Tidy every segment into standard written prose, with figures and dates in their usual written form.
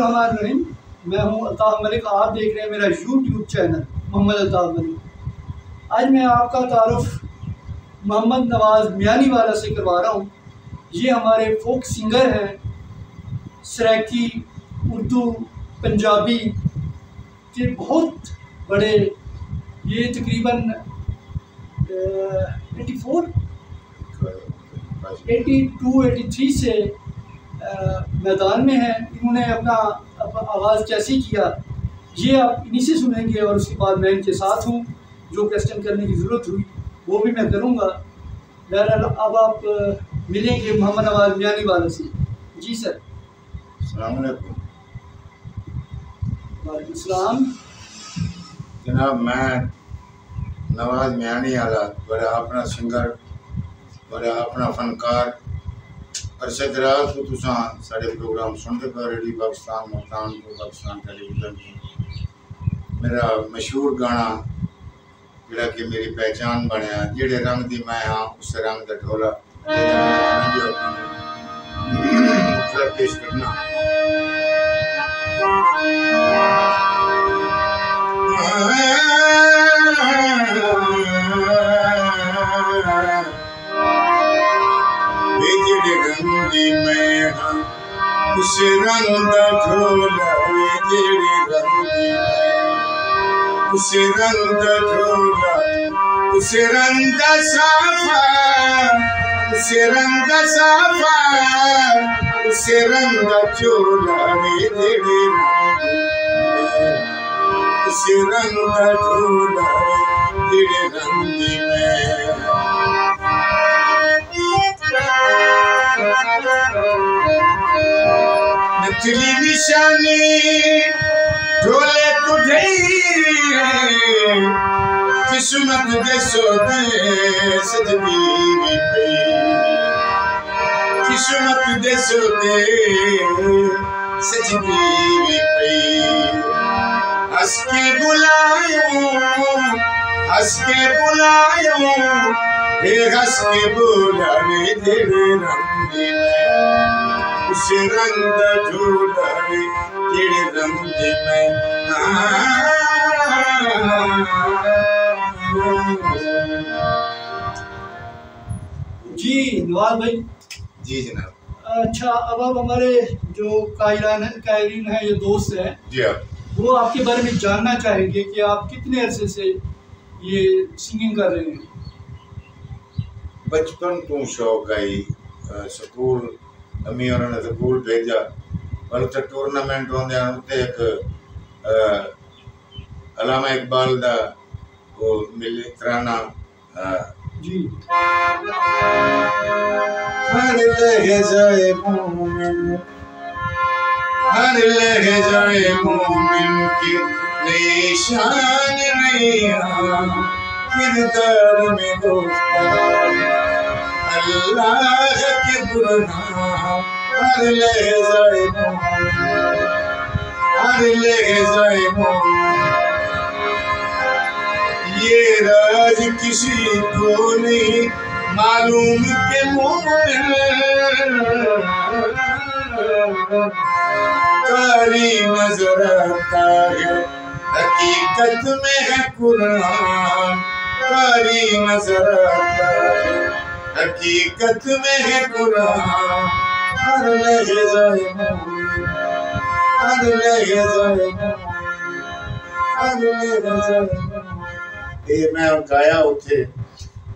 बिस्मिल्लाहिर्रहमानिर्रहीम। मैं हूं अल्ताफ़ मलिक। आप देख रहे हैं मेरा यूट्यूब चैनल मोहम्मद अल्ताफ़ मलिक। आज मैं आपका तारुफ मोहम्मद नवाज़ मियानी वाला से करवा रहा हूँ। ये हमारे फोक सिंगर हैं, सराइकी, उर्दू, पंजाबी के बहुत बड़े। ये तकरीबन 82-83 से मैदान में है। इन्होंने अपना आवाज़ कैसे किया ये आप इन्हीं से सुनेंगे, और उसके बाद मैं इनके साथ हूँ। जो क्वेश्चन करने की ज़रूरत हुई वो भी मैं करूँगा। बहरहाल अब आप मिलेंगे मोहम्मद नवाज़ मियानी वाले से। जी सर। अस्सलाम वालेकुम। वालेकुम सलाम। जनाब, मैं नवाज़ मियानी वाला बड़ा अपना सिंगर, बड़ा अपना फनकार। अरसे दराज को तुसां साढ़े प्रोग्राम सुनते पे रेडियो पाकिस्तान, मुल्तान को पाकिस्तान टेलीविजन। मेरा मशहूर गाना जिहड़ा कि मेरी पहचान बनया, जेड़े रंग दी मैं हाँ उस रंग दा ढोला, पेश करना। मैं हाँ उस रंग दा ढोला, जेड़े रंगी उस रंग दा ढोला, उस रंग दा साफा, उस रंग दा साफा, उस रंग दा चोला, जेड़े रंगी उस रंग दा ढोला, जेड़े रंगी मैं। नचली निशानी ढोले तुझे, किस्मत दे सोदे सजदी भी पई, किस्मत दे सोदे सजदी भी पई। हंस के बुलायो, हंस के बुलायो, हंस के बुलावे तेरे रंगी में, उस रंग दा ढोला जेड़े रंगी में। जी नवाज भाई। जी जनाब। अच्छा, अब हमारे जो कायरीन हैं, ये दोस्त हैं जी हाँ, वो आपके बारे में जानना चाहेंगे कि आप कितने अरसे से ये सिंगिंग कर रहे हैं। बचपन तो शौक आई। स्कूल अम्मी उन्होंने स्कूल भेजा, पर उत्थे टूर्नामेंट होंदे उत्ते एक अलामा इकबाल दा वो मिले तराना। जी। हर लहज़ाए मोमिन, हर लहज़ाए मोमिन की नई शान नैया, किरदार में गुफ्तार अल्लाह के बुरहान। हर लहज़ाए मोमिन, हर लहज़ाए मोमिन, ये राज किसी को नहीं मालूम के मोमिन कारी नजर आता है, हकीकत में है कुरान। कारी नजर आता है, हकीकत में है कुरान। हर लहज़ाए मोमिन, हर लहज़ाए मोमिन, हर लहज़ाए मोमिन। ये मैं गाया उठे,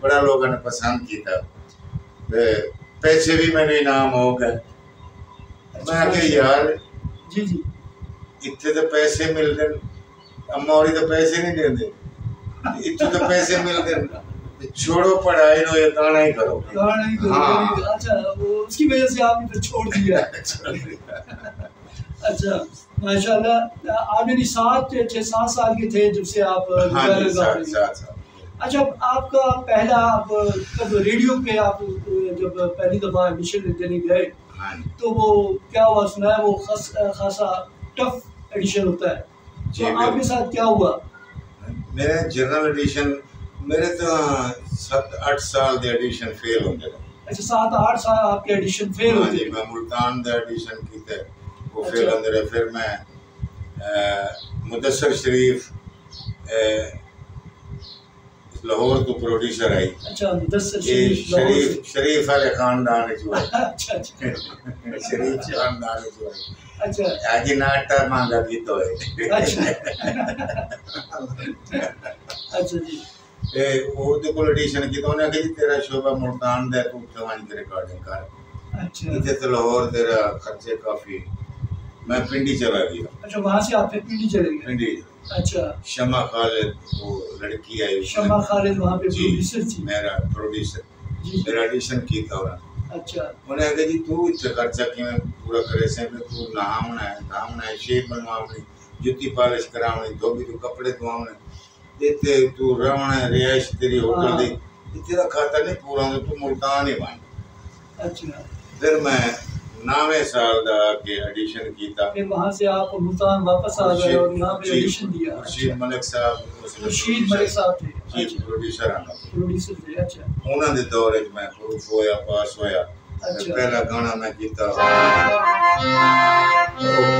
बड़ा लोगों ने पसंद किया, पैसे भी मैंने इनाम हो गए। मैं के यार जी जी इतने तो पैसे मिलते, अम्मा और तो पैसे नहीं देते, इतने तो पैसे मिलते, छोड़ो पढ़ाई नो, ये गाना ही करो, गाना ही करो। हाँ। अच्छा, वो उसकी वजह से आपने फिर छोड़ दिया। अच्छा, माशाल्लाह। आप यानी 6-7 साल के थे जब से आप हाँ जी, 7 साल। अच्छा, आपका पहला आप तब रेडियो पे आप जब पहली दफ़ा एडिशन देने गए, हाँ तो वो क्या हुआ सुना है, वो खासा टफ एडिशन होता है, तो आपके साथ क्या हुआ? मेरे जनरल एडिशन, मेरे तो 7-8 साल दे एडिशन फेल होंगे। अच्छा, 7-8 साल आपके एडिशन फेल हाँ होते जी, मैं मुल्तान दा एडिशन कीता, वो फिर अंदर फिर मैं मुदस्सर शरीफ लाहौर तो प्रोड्यूसर आई। अच्छा, मुदस्सर शरीफ वाले खानदान जो है। अच्छा शरीफ खानदान जो है। अच्छा, आज नाटा मांगा भी तो है। अच्छा अच्छा जी। वो तो ऑडिशन की तो उन्हें कही तेरा शोभा मुल्तान दे तू जवानी की रिकॉर्डिंग कर। अच्छा, इतने तो लाहौर तेरा खर्चे काफी। मैं पिंडी चला गया। अच्छा, वहाँ से आप फिर पिंडी चले गए? पिंडी। अच्छा, शमा खालिद वो लड़की आई। शमा खालिद वहाँ पे प्रोड्यूसर थी। मेरा प्रोड्यूसर जी। मेरा ऑडिशन की था उन्हें। अच्छा, उन्हें कहा जी तू इतना खर्चा क्यों पूरा करे से में तू नहावना है शेप बनवावनी जुत्ती पॉलिश करावनी धोबी तो कपड़े धोवने देते तू रहना है रिहाइश तेरी होटल दी तेरा खाता नहीं पूरा होता तू मुल्तान ही बन। अच्छा, फिर मैं 9वें साल दा के ऑडिशन कीता। फिर वहाँ से आप मुल्तान वापस आ गए और यहाँ पे ऑडिशन दिया। खुर्शीद मलिक साहब थे जी प्रोड्यूसर थे। अच्छा, उन्हां दे दौर च मैं प्रूफ होया पास होया। अच्छा, पहला गाना मैं कीता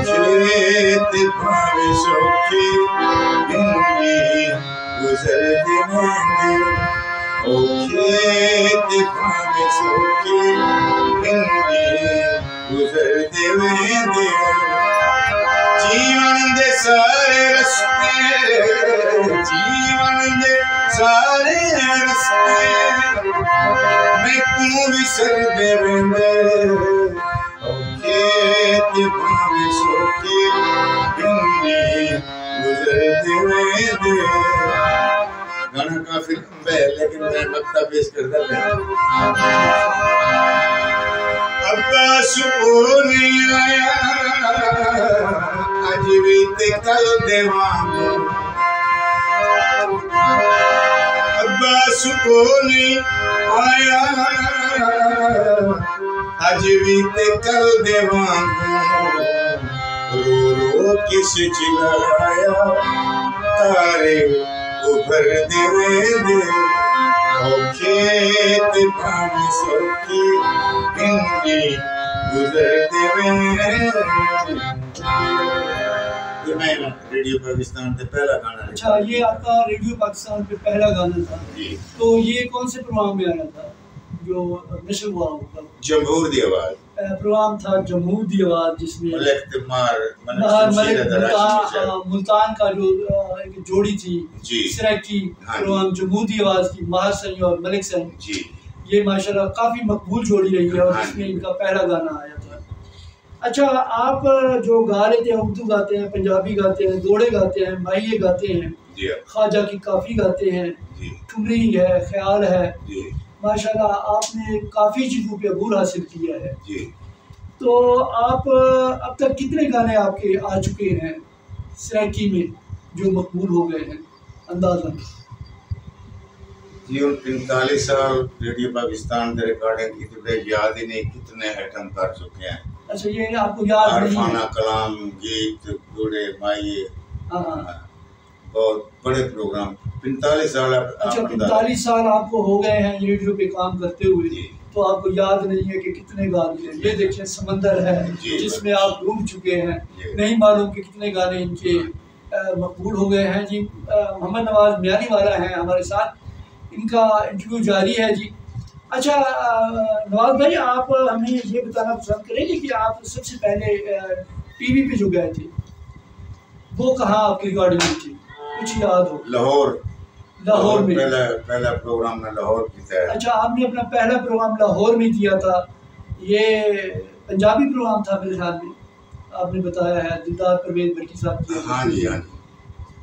खेत भावे सौखी जिंदगी गुजर दिनेंगे ओ खेत भावे सौखी जिंदगी गुजर देवेंगे जीवन दे सारे रस्ते जीवन दे सारे रस्ते मैं क्यों विसर देवेंगे ओ खेत भावे सौखी जिंदगी गुजर देवेंगे। गाना काफी लंबा है लेकिन मैं नक्ता पेश करता हूँ। अब्बास को नहीं आया आज भी ते कल देवांगो अब्बास को नहीं आया आज भी ते कल देवांगो रो रो किस चिल्लाया तारे उभर देवे खेत भावे सौखी जिंदगी गुजर देवे। मैं रेडियो पाकिस्तान पे पहला गाना। अच्छा, ये आपका रेडियो पाकिस्तान पे पहला गाना था। तो ये कौन से प्रोग्राम में आया था जो नशर हुआ होगा? जमहूर दी आवाज प्रोग्राम था जमहूर दी आवाज जिसमें मुल्तान का जो एक जोड़ी थी सराकी प्रोग्राम जमहूर दी आवाज की माहर सही और मलिक सही ये माशाल्लाह काफी मकबूल जोड़ी रही है और इसमें इनका पहला गाना आया था। अच्छा, आप जो गा लेते हैं उर्दू गाते हैं पंजाबी गाते हैं दौड़े गाते हैं माहिए गाते हैं ख्वाजा की काफ़ी गाते हैं ठुमरी है ख्याल है माशाल्लाह आपने काफ़ी चीज़ों पे अबूर हासिल किया है। तो आप अब तक कितने गाने आपके आ चुके हैं सराकी में जो मकबूल हो गए हैं अंदाज़ा? जी 45 साल रेडियो पाकिस्तान के रिकॉर्डिंग की तो याद ही नहीं कितने आइटम कर चुके हैं। अच्छा, ये आपको याद नहीं है? अरफाना कलाम गीत जोड़े माइए बहुत बड़े प्रोग्राम 45 साल। अच्छा, 45 साल आपको हो गए हैं रेडियो पे काम करते हुए तो आपको याद नहीं है कि कितने गाने हैं? ये देखिए समंदर है जिसमें आप डूब चुके हैं, नहीं मालूम कि कितने गाने इनके मकबूल हो गए हैं। जी मोहम्मद नवाज मियानी वाला है हमारे साथ, इनका इंटरव्यू जारी है जी। अच्छा नवाज भाई, आप हमें ये बताना पसंद करेंगे कि आप सबसे पहले टीवी पे जो गए थे वो कहाँ आपकी रिकॉर्डिंग हुई थी, कुछ याद हो? लाहौर में पहला प्रोग्राम में लाहौर किया है। अच्छा, आपने अपना पहला प्रोग्राम लाहौर में किया था, ये पंजाबी प्रोग्राम था मेरे ख्याल में, आपने बताया है दिलदार परवेज बर्की साहब की। हाँ जी हाँ जी।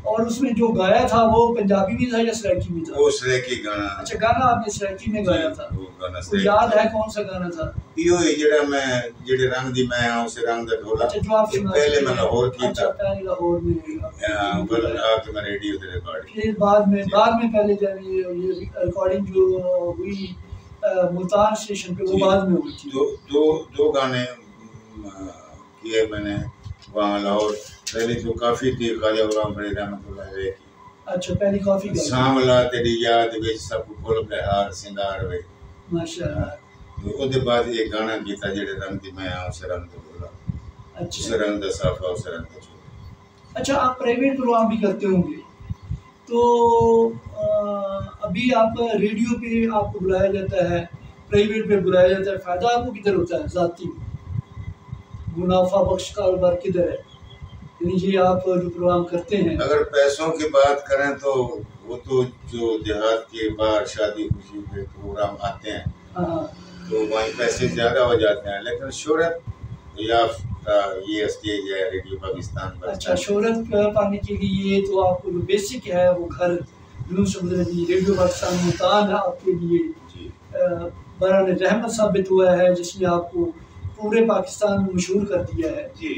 और उसमें जो गाया था वो पंजाबी भी था या सराकी में था? वो सराकी गाना। अच्छा, गाना आपने सराकी में गाया था, वो गाना याद है कौन सा गाना था? यो जेड़ा मैं जेड़े रंग दी मैं आऊं से रंग दा ढोला। अच्छा, जो आप पहले मैं लाहौर की था। पहले लाहौर में आके मैं रेडियो पे रिकॉर्ड। फिर बाद में पहले जब ये रिकॉर्डिंग जो हुई मुल्तान स्टेशन पे वो बाद में हुई थी। दो गाने किए मैंने वहाँ लाहौर। पहले तो काफी थी ख्वाजा गुलाम फरीद रहमतुल्लाह अलैह की। अच्छा, पहली काफी सांवला तेरी याद विच सब फुल बहार सिंगार वे माशाअल्लाह। तो ओदे बाद एक गाना कीता जेड़े रंग दी मैं आऊं से रंग दा ढोला। अच्छा सरंदा साफा और सरंदा छोटा। अच्छा, आप प्राइवेट प्रोग्राम भी करते होंगे, तो अभी आप रेडियो पे आपको बुलाया जाता है, प्राइवेट पे बुलाया जाता है, फ़ायदा आपको किधर होता है? ज़ाती मुनाफा बख्श कारोबार किधर है? यानी ये आप जो प्रोग्राम करते हैं। अगर पैसों की बात करें तो वो तो जो देहात के बाहर शादी खुशी के प्रोग्राम आते हैं, हाँ, तो वहीं पैसे ज़्यादा हो जाते हैं, लेकिन शोहरत याफ्ता ये स्टेज है रेडियो पाकिस्तान पर। अच्छा, शोहरत पाने के लिए तो आपको जो बेसिक है वो घर यूँ समझ लीजिए रेडियो पाकिस्तान मुल्तान है आपके लिए बरान रहमत साबित हुआ है, जिसने आपको पूरे पाकिस्तान में मशहूर कर दिया है जी।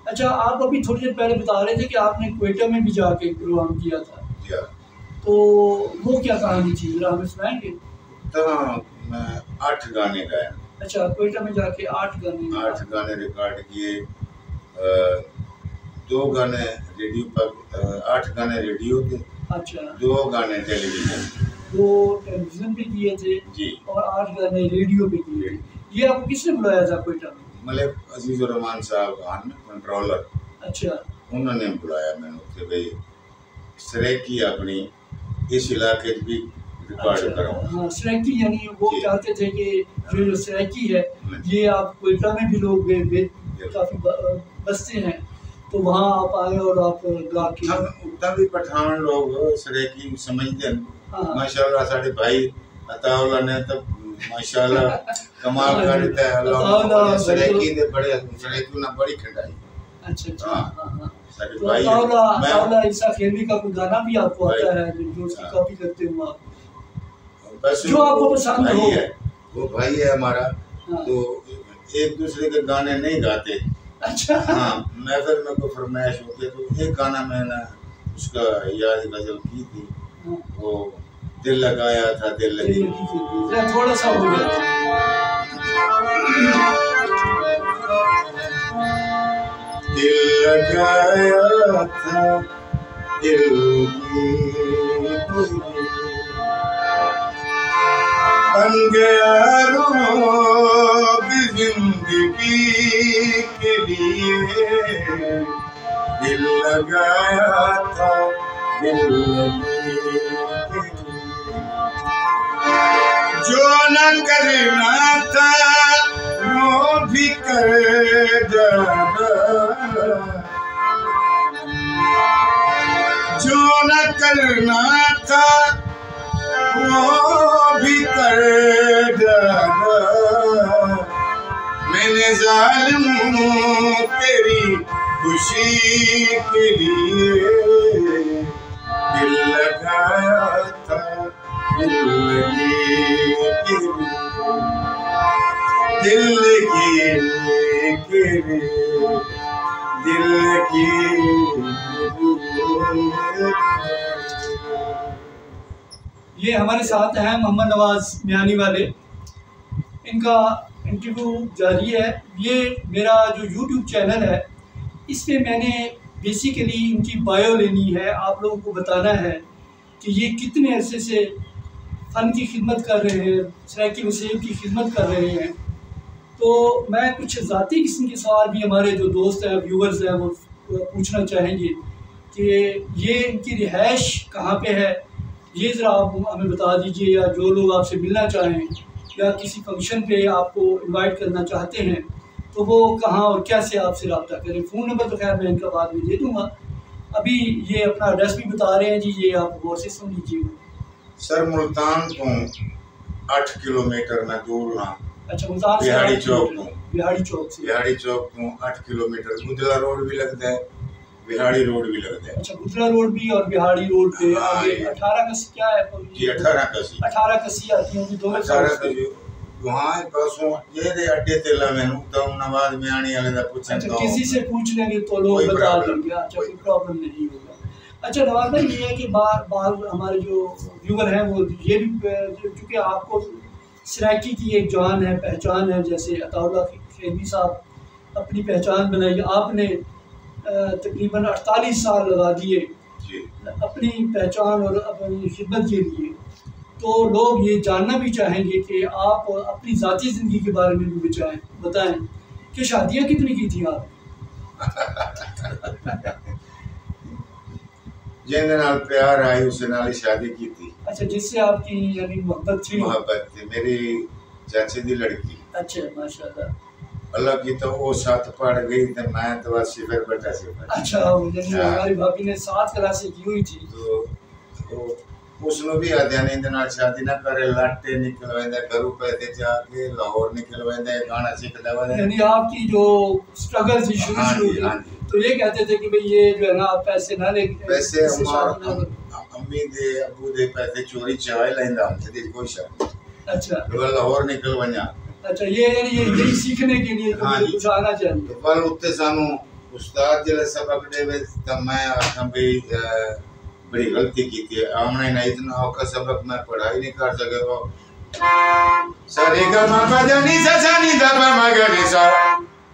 अच्छा, आप अभी थोड़ी देर पहले बता रहे थे कि आपने क्वेटा में भी जाके प्रोग्राम किया था, तो वो क्या कहानी थी, जरा हमें सुनाएंगे? तो मैं 8 गाने गाए। अच्छा, क्वेटा में जाके 8 गाने रिकॉर्ड किए। 2 गाने रेडियो पर, 8 गाने रेडियो के, अच्छा 2 गाने टेलीविजन, 2 टेलीविजन पे किए थे जी, और 8 गाने रेडियो पे किए थे। ये आपको किसने बुलाया था क्वेटा में? मलिक अजीजुर रहमान साहब खान कंट्रोलर, अच्छा, उन्होंने बुलाया मैंने कि भाई सरेकी अपनी इस इलाके भी रिकॉर्ड अच्छा, करो। हाँ सराइकी, यानी वो चाहते थे कि जो सराइकी है ये आप क्वेटा में भी लोग काफ़ी बसते हैं, तो वहाँ आप आए और आप गा के उतना भी पठान लोग सरेकी समझते हैं। हाँ। माशाल्लाह साढ़े भाई अताउल्लाह ने तो माशाल्लाह कमाल कर देता है। अल्लाह सरेकी दे बड़े सरेकी ना बड़ी खंडाई। अच्छा, हाँ। साढ़े तो भाई अताउल्लाह ईसा खेलवी का कोई गाना भी आपको आता है जो उसकी कॉपी करते हो आप? बस जो आपको पसंद हो। वो भाई है हमारा, हाँ। तो एक दूसरे के गाने नहीं गाते। अच्छा, हाँ, महफिल में कोई फरमाइश होती तो एक गाना मैंने उसका याद गजल की थी, वो दिल लगाया था दिल लगी, थोड़ा सा हो गया। दिल लगाया था दिल बन गया रोग जिंदगी के लिए, दिल लगाया था दिल लगी, जो न करना था वो भी कर डाला, जो न करना था वो भी कर डाला, मैंने जालिम तेरी खुशी के लिए, दिल लगाया था दिल लगी, दिल की दिल की। ये हमारे साथ हैं मोहम्मद नवाज मियानी वाले, इनका इंटरव्यू जारी है। ये मेरा जो यूट्यूब चैनल है इस पर मैंने बेसिकली इनकी बायो लेनी है, आप लोगों को बताना है कि ये कितने अरसे से फ़न की खिदमत कर रहे हैं, सराइकी वसीयत की खिदमत कर रहे हैं। तो मैं कुछ ज़ाती किस्म के सवाल भी हमारे जो दोस्त हैं व्यूवर्स हैं वो पूछना चाहेंगे कि ये इनकी रिहाइश कहाँ पे है, ये ज़रा आप हमें बता दीजिए, या जो लोग आपसे मिलना चाहें या किसी फंक्शन पे आपको इनवाइट करना चाहते हैं तो वो कहाँ और कैसे आपसे रब्ता करें। फ़ोन नंबर तो खैर मैं इनका बाद में दे दूँगा, अभी ये अपना एड्रेस भी बता रहे हैं जी, ये आप गौर से सुन लीजिएगा। सर मुल्तान को 8 किलोमीटर में दूर हाँ। अच्छा, मुल्तान बिहाड़ी चौक को, बिहाड़ी चौक को 8 किलोमीटर, गुजला रोड भी लगता है, बिहाड़ी रोड भी लगता है। अच्छा, गुजरा रोड भी और बिहाड़ी रोड पे आगे 18 कसी क्या है जी, 18 कसी आती है दोनों 18 कसी वहाँ परसों ये दे अड्डे ते ला मैंने तो नवाज मियानी वाले दा पूछन। अच्छा, किसी से पूछ लेंगे तो लोग बता देंगे। अच्छा, कोई प्रॉब्लम नहीं होगा। अच्छा नवाज भाई, ये है कि बार हमारे जो व्यूवर हैं वो ये भी, चूँकि आपको सराइकी की एक जान है, पहचान है, जैसे अताउल्लाह खेलवी साहब अपनी पहचान बनाई, आपने तकरीबन 48 साल लगा दिए अपनी पहचान और अपनी खिदमत के लिए, तो लोग ये जानना भी चाहेंगे कि आप अपनी ज़ाती ज़िंदगी के बारे में भी बताएं कि शादियाँ कितनी की थी आप? जिंदे नाल प्यार आई उससे नाल ही शादी की थी। अच्छा, जिससे आपकी यानी मोहब्बत थी? मोहब्बत थी, मेरी चाचे दी लड़की। अच्छा, माशाल्लाह। अल्लाह की तो वो 7 पढ़ गई तो मैं तो बस 0 बटा 0। अच्छा, यानी हमारी भाभी ने 7 क्लासें की हुई थी। तो उसने भी आद्या ने इंदे नाल शादी ना करे, लाटे निकलवांदे, घरों पैसे जाके लाहौर निकलवांदे, गाना सीखदा वदा। यानी आपकी जो स्ट्रगल थी शुरू में, तो ये कहते थे कि भाई ये जो है ना आप पैसे ना ले, पैसे अम्मी दे अबू दे पैसे चोरी चाय लेंदा हम ते कोई शक। अच्छा, तो लाहौर निकल वणा। अच्छा, ये यानी यही सीखने के लिए कुछ आना चाहिए। तो पर उत्ते सानू उस्ताद जिले सबक देवे त मैं आखम भी बड़ी गलती की थी। हमने ना इतना औखा सबक मैं पढ़ाई नहीं कर सके। वो सारे ग म प द नि सा सा नि द प म ग रे सा,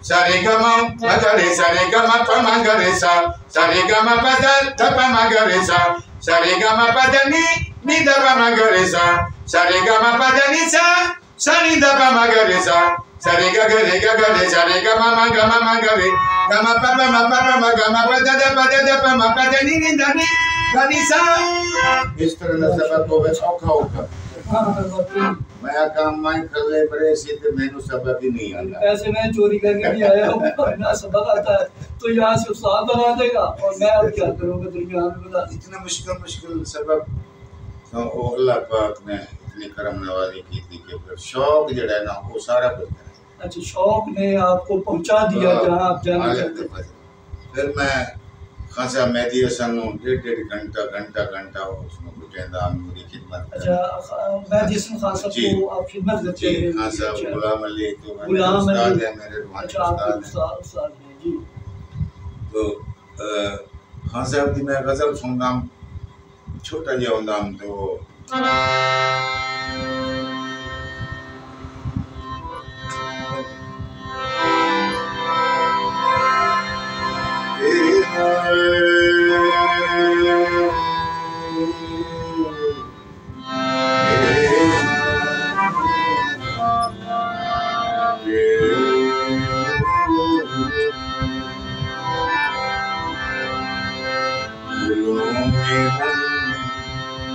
सारे ग म ग रे, सारे ग म प म ग रे सा, सारे ग म प द प म ग रे सा, सारे ग म प द नि द प म ग रे सा, सारे ग म प द नि सा सा नि द प म ग रे सा, सारे ग रे सारे ग म ग रे ग म प प म ग म प द प म प द नि द नि सा। इस तरह ना सबक को औखा औखा मैं काम मैं कर ले बड़े से तो मैंने सबक ही नहीं आता। पैसे मैं चोरी करके नहीं आया हूँ, ना सबक आता है तो यहाँ से उस्ताद बना देगा और मैं अब क्या करूँगा दरमियान में बता। इतना मुश्किल सबक तो अल्लाह पाक ने इतनी करम नवाजी की थी कि फिर शौक जड़ा है ना वो सारा कुछ है। अच्छा, शौक ने आपको पहुँचा दिया जहाँ आप जाना चाहते थे। फिर मैं खासा मेहदी हसन 1.5 घंटा उसमें बुटेंदा मेरी खिदमत। अच्छा, मेहदी हसन खान साहब को आप खिदमत करते हैं? हाँ साहब, गुलाम अली तो उस्ताद है मेरे रूहानी उस्ताद हैं जी। तो खान साहब दी मैं गजल सुनदा, छोटा जिहा हुंदा तो